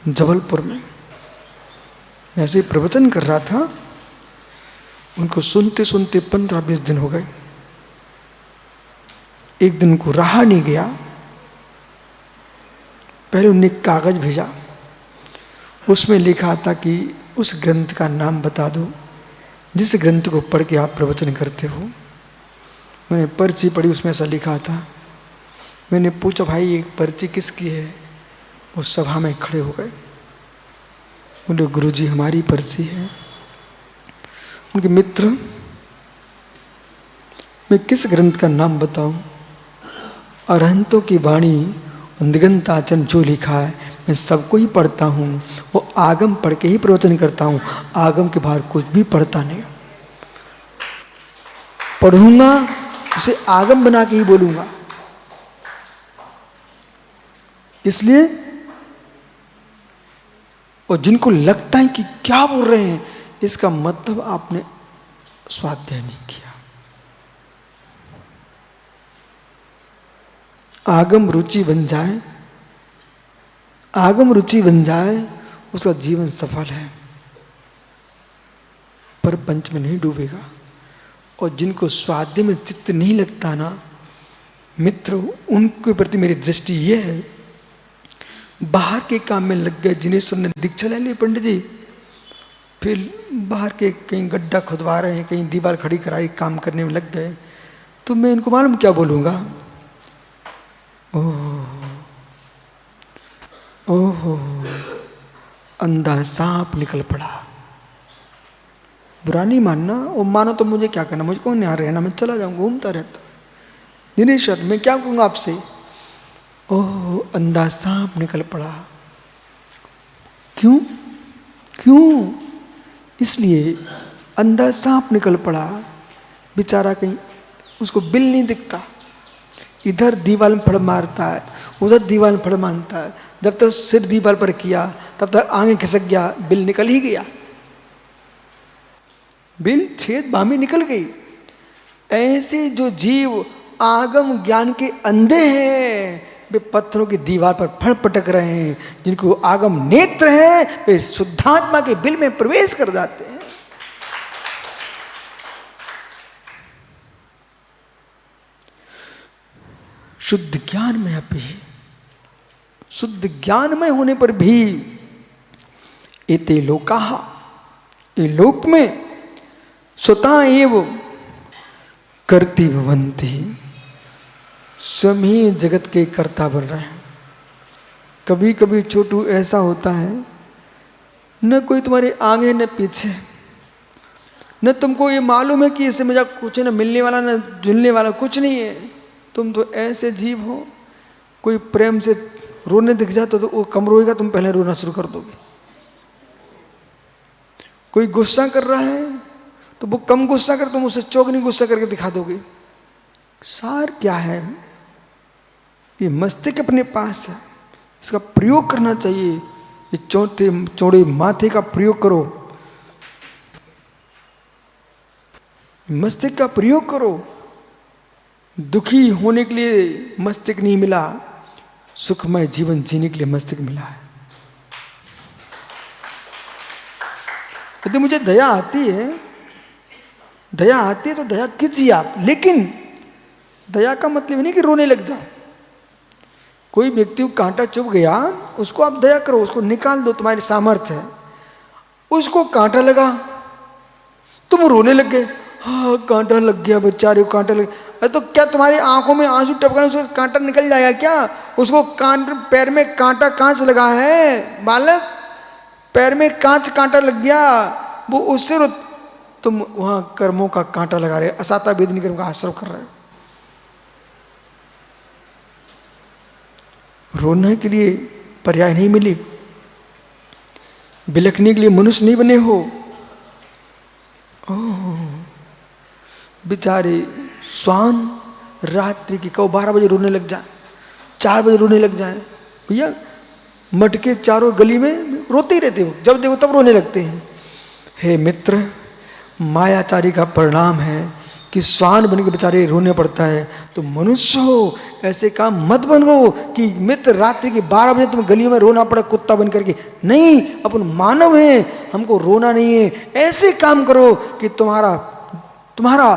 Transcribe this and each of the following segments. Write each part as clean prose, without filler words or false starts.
जबलपुर में। मैं ऐसे ही प्रवचन कर रहा था, उनको सुनते सुनते 15-20 दिन हो गए। एक दिन को रहा नहीं गया, पहले उन्होंने कागज भेजा, उसमें लिखा था कि उस ग्रंथ का नाम बता दो जिस ग्रंथ को पढ़ के आप प्रवचन करते हो। मैंने पर्ची पढ़ी, उसमें ऐसा लिखा था। मैंने पूछा भाई ये पर्ची किसकी है? वो सभा में खड़े हो गए, बोले गुरुजी हमारी पर्ची है। उनके मित्र, मैं किस ग्रंथ का नाम बताऊं? अरहंतों की वाणी दिगंताचन जो लिखा है मैं सबको ही पढ़ता हूँ, वो आगम पढ़ के ही प्रवचन करता हूँ, आगम के बाहर कुछ भी पढ़ता नहीं। पढ़ूंगा उसे आगम बना के ही बोलूंगा। इसलिए और जिनको लगता है कि क्या बोल रहे हैं, इसका मतलब आपने स्वाध्याय नहीं किया। आगम रुचि बन जाए, आगम रुचि बन जाए, उसका जीवन सफल है, पर पंच में नहीं डूबेगा। और जिनको स्वाध्याय में चित्त नहीं लगता ना मित्र, उनके प्रति मेरी दृष्टि ये है, बाहर के काम में लग गए। जिनेश्वर ने दीक्षा ले ली पंडित जी, फिर बाहर के कहीं गड्ढा खुदवा रहे हैं, कहीं दीवार खड़ी कराई, काम करने में लग गए, तो मैं इनको मालूम क्या बोलूँगा? ओहो अंधा सांप निकल पड़ा। बुरा नहीं मानना, वो मानो तो मुझे क्या करना, मुझको यहाँ रहना, मैं चला जाऊँगा, घूमता रहता। दिनेश्वर मैं क्या कहूँगा आपसे? ओह अंधा सांप निकल पड़ा। क्यों? क्यों? इसलिए अंधा सांप निकल पड़ा, बेचारा कहीं उसको बिल नहीं दिखता, इधर दीवार में फड़ मारता है, उधर दीवार में फड़ मारता है। जब तक सिर दीवार पर किया तब तक आगे खिसक गया, बिल निकल ही गया, बिल छेद बामी निकल गई। ऐसे जो जीव आगम ज्ञान के अंधे हैं, वे पत्थरों की दीवार पर फड़ पटक रहे हैं। जिनको आगम नेत्र है वे शुद्धात्मा के बिल में प्रवेश कर जाते हैं। शुद्ध ज्ञान में अभी, शुद्ध ज्ञान में होने पर भी एते लोकाः, ये लोक में स्वतः एव कर्ति भवन्ति, स्वयं ही जगत के कर्ता बन रहे हैं। कभी कभी छोटू ऐसा होता है, न कोई तुम्हारे आगे न पीछे, न तुमको ये मालूम है कि इससे मुझे कुछ न मिलने वाला न जुलने वाला कुछ नहीं है। तुम तो ऐसे जीव हो, कोई प्रेम से रोने दिख जाता तो वो कम रोएगा, तुम पहले रोना शुरू कर दोगे। कोई गुस्सा कर रहा है तो वो कम गुस्सा कर, तुम उसे चौगनी गुस्सा करके दिखा दोगे। सार क्या है? ये मस्तिष्क अपने पास है, इसका प्रयोग करना चाहिए। ये चौड़े माथे का प्रयोग करो, मस्तिष्क का प्रयोग करो। दुखी होने के लिए मस्तिष्क नहीं मिला, सुखमय जीवन जीने के लिए मस्तिष्क मिला है। यदि मुझे दया आती है, दया आती है तो दया कीजिए आप, लेकिन दया का मतलब नहीं कि रोने लग जाओ। कोई व्यक्ति को कांटा चुभ गया, उसको आप दया करो, उसको निकाल दो, तुम्हारी सामर्थ्य है। उसको कांटा लगा, तुम रोने लग गए, हाँ कांटा लग गया बेचारे को, कांटा लग गया। तो क्या तुम्हारी आंखों में आंसू टपकने उसका कांटा निकल जाएगा क्या? उसको पैर में कांटा कांच लगा है बालक, पैर में कांटा लग गया, वो उससे तुम वहां कर्मों का कांटा लगा रहे, असाता वेदनी कर्म का आश्रय कर रहे हो। रोने के लिए पर्याय नहीं मिली, बिलखने के लिए मनुष्य नहीं बने हो। ओह बेचारे स्वान रात्रि की कहो 12 बजे रोने लग जाए, 4 बजे रोने लग जाए, भैया मटके चारों गली में रोते ही रहते हो, जब देखो तब रोने लगते हैं। हे मित्र, मायाचारी का परिणाम है कि स्वान बन के बेचारे रोने पड़ता है। तो मनुष्य हो, ऐसे काम मत बनो कि मित्र रात्रि के 12 बजे तुम गलियों में रोना पड़ा कुत्ता बन करके। नहीं, अपन मानव हैं, हमको रोना नहीं है। ऐसे काम करो कि तुम्हारा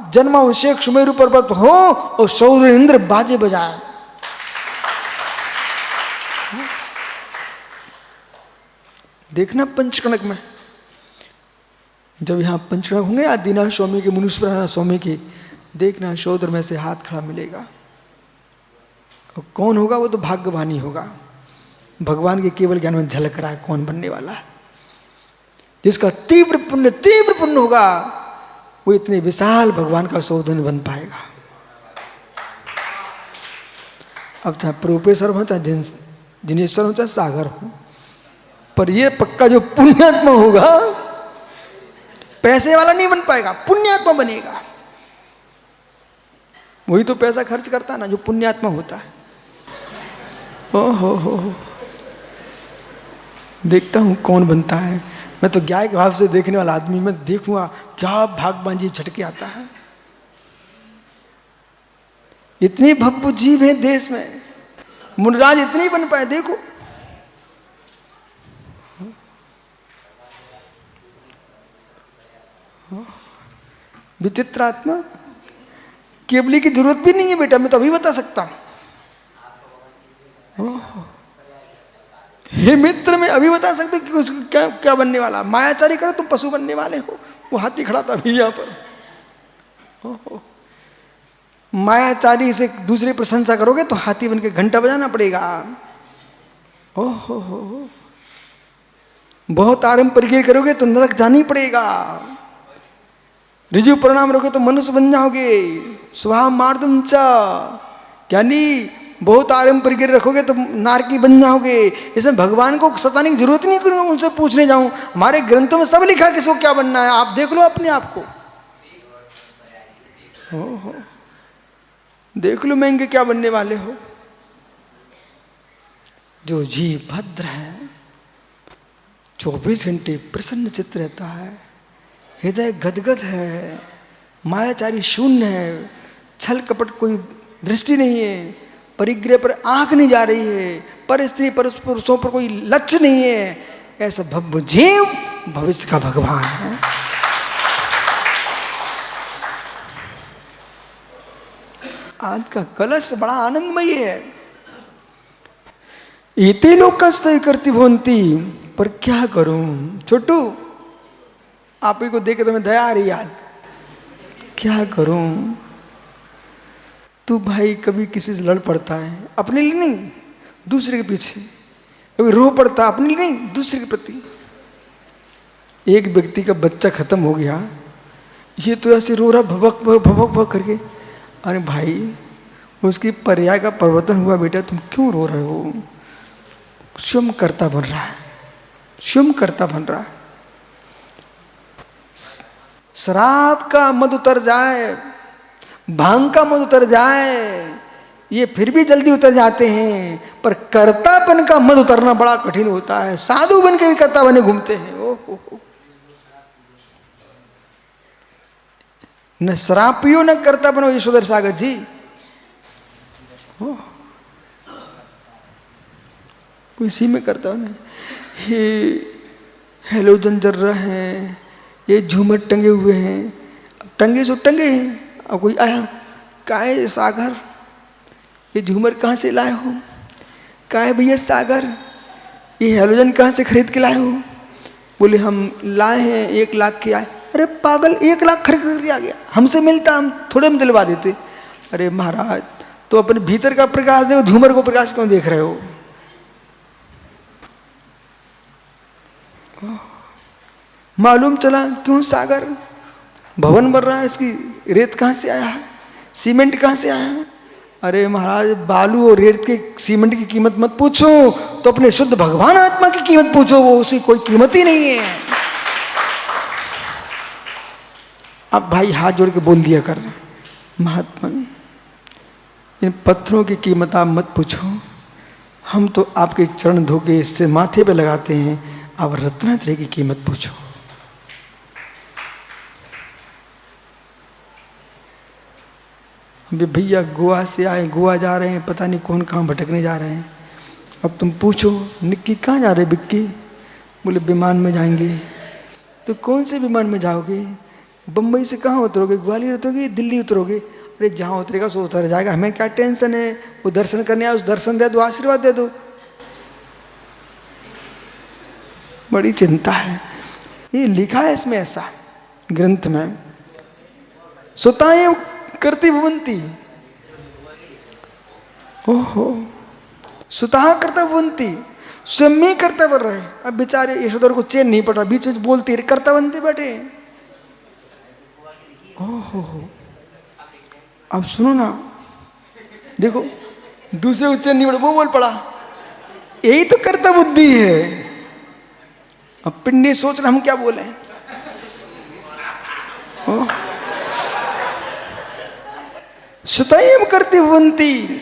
जन्माभिषेक सुमेरु पर्वत हो और सौर्य इंद्र बाजे बजाए। देखना पंचकणक में, जब यहाँ पंचकणक होंगे आदिनाथ स्वामी के, मुनीश्वरनाथ स्वामी के, देखना शौद्र में से हाथ खड़ा मिलेगा। और कौन होगा? वो तो भाग्यवानी होगा, भगवान के केवल ज्ञान में झलक रहा है कौन बनने वाला है। जिसका तीव्र पुण्य होगा वो इतने विशाल भगवान का सौदन बन पाएगा। अब चाहे प्रोफेसर हो, चाहे जिनेश्वर हो, चाहे सागर हो, पर ये पक्का जो पुण्यात्मा होगा, पैसे वाला नहीं बन पाएगा, पुण्यात्मा बनेगा। वही तो पैसा खर्च करता है ना जो पुण्यात्मा होता है। हो देखता हूं कौन बनता है। मैं तो ज्ञाय के भाव से देखने वाला आदमी, मैं देखूंगा क्या भागवान जीव झटके आता है। इतनी भव्य जीव है देश में, मुनराज इतने ही बन पाए। देखो विचित्र आत्मा, केवली की जरूरत भी नहीं है बेटा, मैं तो अभी बता सकता हूं। हे मित्र, मैं अभी बता सकता हूं कि उसको क्या क्या बनने वाला। मायाचारी करो तुम पशु बनने वाले हो। वो हाथी खड़ा था अभी यहां पर। मायाचारी से दूसरी प्रशंसा करोगे तो हाथी बन के घंटा बजाना पड़ेगा। ओहो, बहुत आरंभ परिचय करोगे तो नरक जाना ही पड़ेगा। ऋजु परिणाम रखोगे तो मनुष्य बन जाओगे। स्वभाव मार्दम च, यानी बहुत आरंभ परिचय रखोगे तो नारकी बन जाओगे। इसमें भगवान को सताने की जरूरत नहीं करूंगा, उनसे पूछने जाऊं। हमारे ग्रंथों में सब लिखा किसको क्या बनना है, आप देख लो अपने आप को। हो देख लो महंगे क्या बनने वाले हो। जो जीव भद्र है, 24 घंटे प्रसन्न चित्त रहता है, हृदय गदगद है, मायाचारी शून्य है, छल कपट कोई दृष्टि नहीं है, परिग्रह पर आंख नहीं जा रही है, पर स्त्री पर पुरुषों पर कोई लक्ष्य नहीं है, ऐसा भव्य जीव भविष्य का भगवान है। आज का कलश बड़ा आनंदमयी है। इतने लोग का स्तय करती भवंती, पर क्या करूं छोटू, आप ही को देखे तो मैं दया आ रही आज। क्या करूं? तू भाई कभी किसी से लड़ पड़ता है, अपने लिए नहीं दूसरे के पीछे, कभी रो पड़ता अपने लिए नहीं दूसरे के प्रति। एक व्यक्ति का बच्चा खत्म हो गया, ये तो ऐसे रो रहा भवक भवक करके। अरे भाई, उसकी पर्याय का परिवर्तन हुआ बेटा, तुम क्यों रो रहे हो? स्वयं कर्ता बन रहा है, स्वयं कर्ता बन रहा है। शराब का मद उतर जाए, भांग का मद उतर जाए, ये फिर भी जल्दी उतर जाते हैं, पर कर्तापन का मद उतरना बड़ा कठिन होता है। साधु बन के भी कर्ता बने घूमते हैं। ओहो, न शराब पियो न कर्ता बनो यशोधर सागर जी। इसी में करता हूँ। ये हेलोजन जल रहा है, ये झूमर टंगे हुए हैं, टंगे सो टंगे हैं। अब कोई आया, काहे सागर, ये झूमर कहाँ से लाए हो? काहे भैया सागर, ये हेलोजन कहाँ से खरीद के लाए हो? बोले हम लाए हैं 1 लाख के आए। अरे पागल, 1 लाख खरीद के आ गया, हमसे मिलता हम थोड़े में दिलवा देते। अरे महाराज, तो अपने भीतर का प्रकाश देखो, झूमर को प्रकाश क्यों देख रहे हो? मालूम चला क्यों सागर, भवन बन रहा है, इसकी रेत कहाँ से आया है, सीमेंट कहाँ से आया है? अरे महाराज, बालू और रेत के सीमेंट की कीमत मत पूछो, तो अपने शुद्ध भगवान आत्मा की कीमत पूछो, वो उसकी कोई कीमत ही नहीं है। अब भाई हाथ जोड़ के बोल दिया कर, महात्मा इन पत्थरों की कीमत आप मत पूछो, हम तो आपके चरण धो के इससे माथे पे लगाते हैं, आप रत्नात्रय की कीमत पूछो। अभी भैया गोवा से आए, गोवा जा रहे हैं, पता नहीं कौन कहाँ भटकने जा रहे हैं। अब तुम पूछो निक्की कहाँ जा रहे बिक्की? बोले विमान में जाएंगे। तो कौन से विमान में जाओगे? बम्बई से कहाँ उतरोगे? ग्वालियर उतरोगे, दिल्ली उतरोगे? अरे जहाँ उतरेगा सो उतर जाएगा, हमें क्या टेंशन है? वो दर्शन करने आए, उस दर्शन दे दो, आशीर्वाद दे दो। बड़ी चिंता है। ये लिखा है इसमें ऐसा ग्रंथ में, सुताएं करती भवंती। ओहो, सुतः करता भवंती, स्वयं ही करता बन रहे। अब बेचारे यशोधर को चैन नहीं पड़ रहा, बीच में बोलती रही, करता बनते बैठे। ओहो, अब सुनो ना, देखो दूसरे को चैन नहीं पड़ा, वो बोल पड़ा। यही तो करता बुद्धि है। अब पिंडी सोच रहा हम क्या बोले। स्वयं करती भवंती।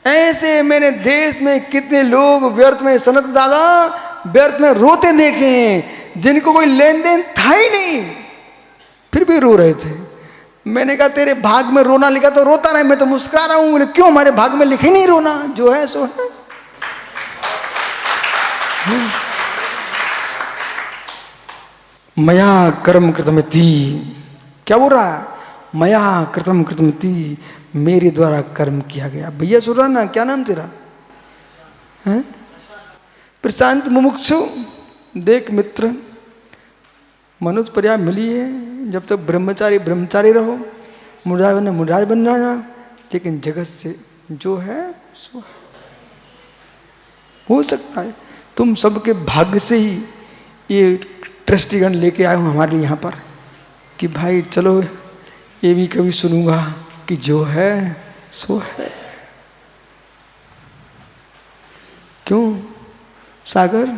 ऐसे मैंने देश में कितने लोग व्यर्थ में, सनत दादा, व्यर्थ में रोते देखे हैं, जिनको कोई लेन देन था ही नहीं, फिर भी रो रहे थे। मैंने कहा तेरे भाग में रोना लिखा तो रोता रहे, मैं तो मुस्कुरा रहा हूं। बोले क्यों? हमारे भाग में लिखे नहीं रोना, जो है सो है। मया कर्म कृतमति, क्या बोल रहा है? मया कृतम कृतमति, मेरे द्वारा कर्म किया गया। भैया सुन रहा ना, क्या नाम तेरा है? प्रशांत मुमुक्षु। देख मित्र, मनुष्य पर्याय मिली है, जब तक ब्रह्मचारी ब्रह्मचारी रहो, मुराज बनना मुराज बनना, लेकिन जगत से जो है सो है। हो सकता है तुम सबके भाग्य से ही ये ट्रस्टीगण लेके आए हो हमारे यहाँ पर, कि भाई चलो ये भी कभी सुनूंगा कि जो है सो है। क्यों सागर,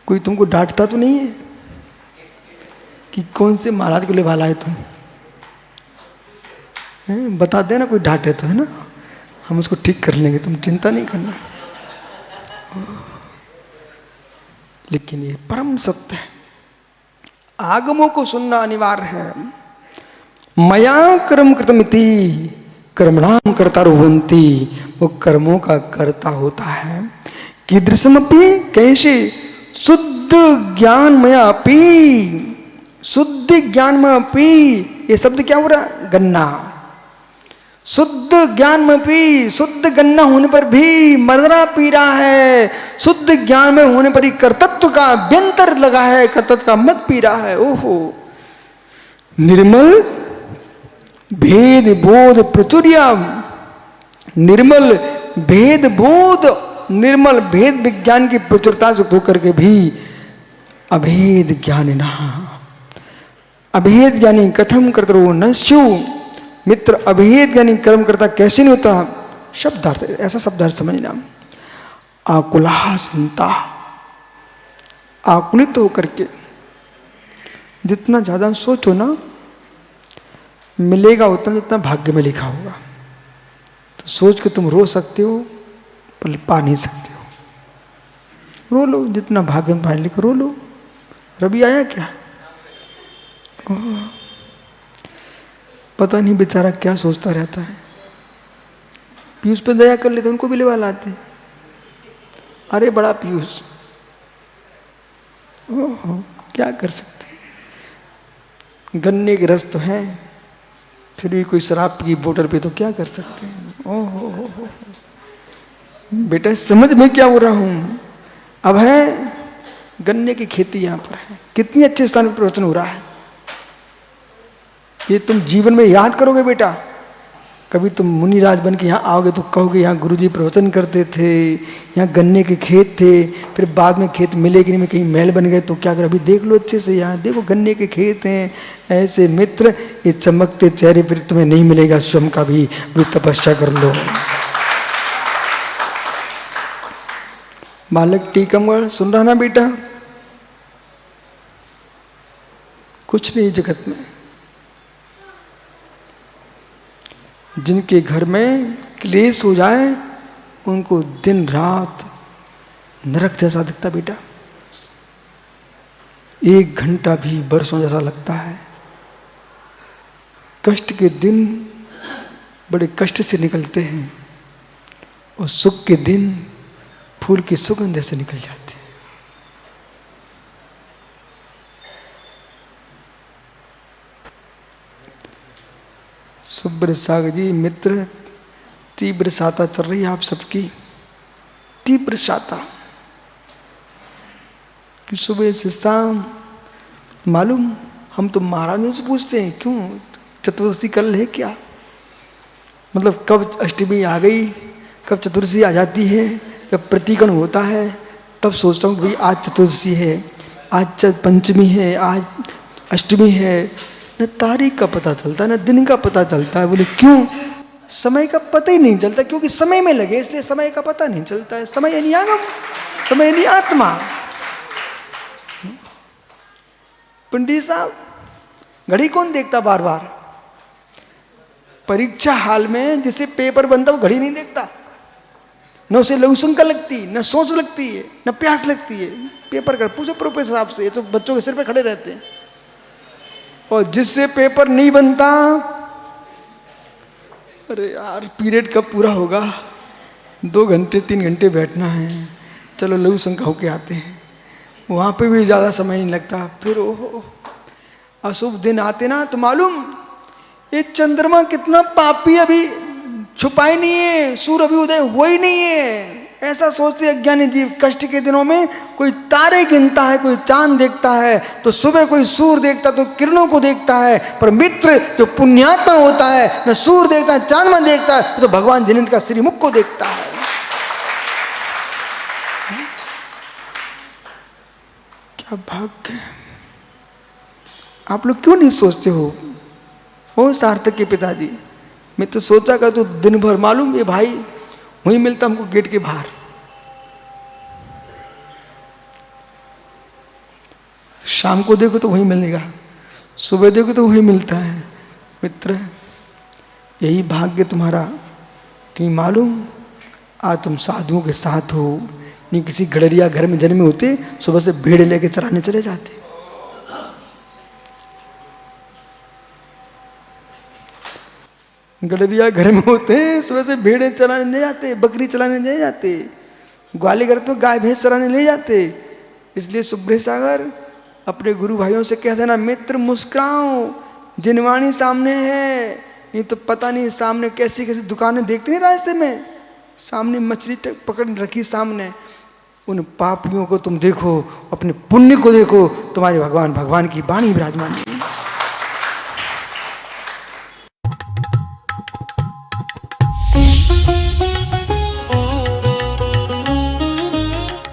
कोई तुमको डांटता तो नहीं है कि कौन से महाराज को ले वाला है तुम? बता देना, कोई डांटे तो, है ना, हम उसको ठीक कर लेंगे, तुम चिंता नहीं करना। लेकिन ये परम सत्य है, आगमों को सुनना अनिवार्य है। मया कर्म कृतमिति कर्मणाम कर्ता रुवंती, वो कर्मों का कर्ता होता है। कीदृशमपि, कैसे? शुद्ध ज्ञानमयापि, शुद्ध ज्ञानमयापि, ये शब्द क्या हो रहा? गन्ना। शुद्ध ज्ञान में पी, शुद्ध गन्ना होने पर भी मदरा पी रहा है, शुद्ध ज्ञान में होने पर ही कर्तत्व का व्यंतर लगा है, कर्तत्व का मत पी रहा है। ओहो, निर्मल भेद बोध प्रचुर्या, निर्मल भेद बोध, निर्मल भेद विज्ञान की प्रचुरता से होकर के भी अभेद ज्ञानिना, अभेद ज्ञानी कथम कर्तरो नश्यु। मित्र, अभेद ज्ञानी कर्म करता कैसे नहीं होता? शब्दार्थ, ऐसा शब्दार्थ समझना। आकुला चिंता, आकुलित होकर के जितना ज्यादा सोचो ना, मिलेगा उतना जितना भाग्य में लिखा होगा। तो सोच के तुम रो सकते हो पर पा नहीं सकते हो। रो लो, जितना भाग्य में लिखा रो लो। रवि आया क्या? पता नहीं बेचारा क्या सोचता रहता है। पीयूष पे दया कर लेते, उनको भी लेवा लाते। अरे बड़ा पीयूष, ओहो, क्या कर सकते। गन्ने के रस तो है, फिर भी कोई शराब की बोतल पे तो क्या कर सकते हैं। ओहो बेटा, समझ में क्या हो रहा हूं। अब है गन्ने की खेती यहाँ पर है, कितनी अच्छे स्थान पर प्रवचन हो रहा है। ये तुम जीवन में याद करोगे बेटा। कभी तुम मुनिराज बन के यहाँ आओगे तो कहोगे यहाँ गुरुजी प्रवचन करते थे, यहाँ गन्ने के खेत थे, फिर बाद में खेत मिले कि नहीं, में कहीं महल बन गए तो क्या कर। अभी देख लो अच्छे से, यहाँ देखो गन्ने के खेत हैं। ऐसे मित्र, ये चमकते चेहरे पर तुम्हें नहीं मिलेगा स्वयं का भी तपस्या कर लो। बालक टीकमगढ़ सुन रहा ना बेटा? कुछ नहीं जगत में। जिनके घर में क्लेश हो जाए उनको दिन रात नरक जैसा दिखता बेटा। 1 घंटा भी बरसों जैसा लगता है। कष्ट के दिन बड़े कष्ट से निकलते हैं और सुख के दिन फूल की सुगंध से निकल जाते हैं। सुब्रत सागर जी मित्र, तीव्र साता चल रही है आप सबकी, तीव्र साता कि सुबह से शाम। मालूम हम तो महाराजों से पूछते हैं क्यों चतुर्दशी कल है क्या, मतलब कब अष्टमी आ गई, कब चतुर्दशी आ जाती है, जब प्रतिकण होता है तब सोचता हूँ भाई आज चतुर्दशी है, आज पंचमी है, आज अष्टमी है। न तारीख का पता चलता, न दिन का पता चलता है। बोले क्यों? समय का पता ही नहीं चलता, क्योंकि समय में लगे इसलिए समय का पता नहीं चलता है। समय यानी आगम, समय यानी आत्मा। पंडित साहब घड़ी कौन देखता बार बार? परीक्षा हाल में जिसे पेपर बनता वो घड़ी नहीं देखता, न उसे लघु शंका लगती, न सोच लगती है, न प्यास लगती है। पेपर कर पूछो प्रोफेसर साहब से, ये तो बच्चों के सिर पे खड़े रहते हैं। और जिससे पेपर नहीं बनता, अरे यार पीरियड कब पूरा होगा, 2 घंटे 3 घंटे बैठना है, चलो लघु शंका होके आते हैं। वहाँ पे भी ज़्यादा समय नहीं लगता। फिर ओहो अशुभ दिन आते ना, तो मालूम ये चंद्रमा कितना पापी, अभी छुपा ही नहीं है, सूर्य अभी उदय हुआ ही नहीं है। ऐसा सोचते अज्ञानी जीव। कष्ट के दिनों में कोई तारे गिनता है, कोई चांद देखता है, तो सुबह कोई सूर्य देखता तो किरणों को देखता है। पर मित्र जो पुण्यात्मा होता है, न सूर्य देखता है, चांद देखता है, तो भगवान जिनेंद्र का श्रीमुख को देखता है। क्या भाग्य! आप लोग क्यों नहीं सोचते हो? ओ सार्थक के पिताजी, मैं तो सोचा कर तो दिन भर, मालूम ये भाई वहीं मिलता हमको गेट के बाहर। शाम को देखो तो वहीं मिलेगा, सुबह देखो तो वहीं मिलता है। मित्र यही भाग्य तुम्हारा कि मालूम आज तुम साधुओं के साथ हो। नहीं किसी गडरिया घर में जन्मे होते, सुबह से भेड़ लेके चराने चले जाते। गडरिया घर में होते, सुबह से भेड़े चराने ले जाते, बकरी चलाने ले जाते, ग्वाले घर पे गाय भैंस चराने ले जाते। इसलिए सुब्रत सागर अपने गुरु भाइयों से कह देना, मित्र मुस्कुराओ, जिनवाणी सामने है। नहीं तो पता नहीं सामने कैसी कैसी दुकानें देखते नहीं रास्ते में, सामने मछली पकड़ रखी सामने। उन पापियों को तुम देखो, अपने पुण्य को देखो, तुम्हारे भगवान की वाणी विराजमान है।